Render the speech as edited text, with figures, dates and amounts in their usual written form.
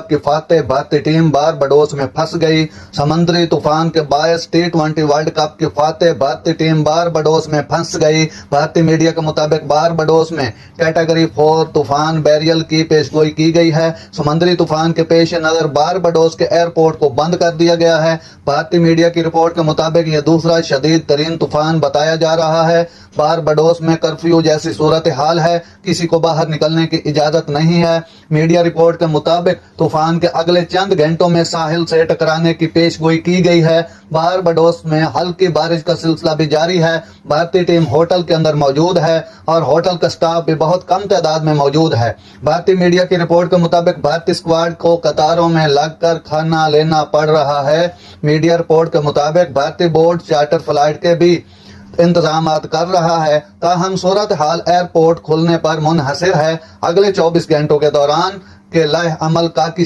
की फातेह भारतीय team Barbados में फंस गई। समुद्री तूफान के बायस T20 वर्ल्ड कप की फातेह भारतीय टीम बारबाडोस में फंस गई। भारतीय मीडिया के मुताबिक बारबाडोस में कैटेगरी 4 तूफान बैरियल की पेशगोई की गई है। समुद्री तूफान के पेश नजर बारबाडोस के एयरपोर्ट को बंद कर दिया गया है। भारतीय मीडिया की रिपोर्ट के मुताबिक यह दूसरा शदीद तरीन तूफान बताया जा रहा है। बारबाडोस में कर्फ्यू जैसी सूरत हाल है, किसी को बाहर निकलने की इजाजत नहीं है। मीडिया रिपोर्ट के मुताबिक तूफान के अगले चंद घंटों में साहिल से टकराने की पेशगोई की गई है। बारबाडोस में हल्की बारिश का सिलसिला भी जारी है। भारतीय टीम होटल के अंदर मौजूद है और होटल का स्टाफ भी बहुत कम तादाद में मौजूद है। भारतीय मीडिया की रिपोर्ट के मुताबिक भारतीय स्क्वाड को कतारों में लगकर खाना लेना पड़ रहा है। मीडिया रिपोर्ट के मुताबिक भारतीय बोर्ड चार्टर फ्लाइट के भी इंतजाम कर रहा है। ताहम सूरत हाल एयरपोर्ट खुलने पर मुनहसिर है। अगले 24 घंटों के दौरान के लय अमल का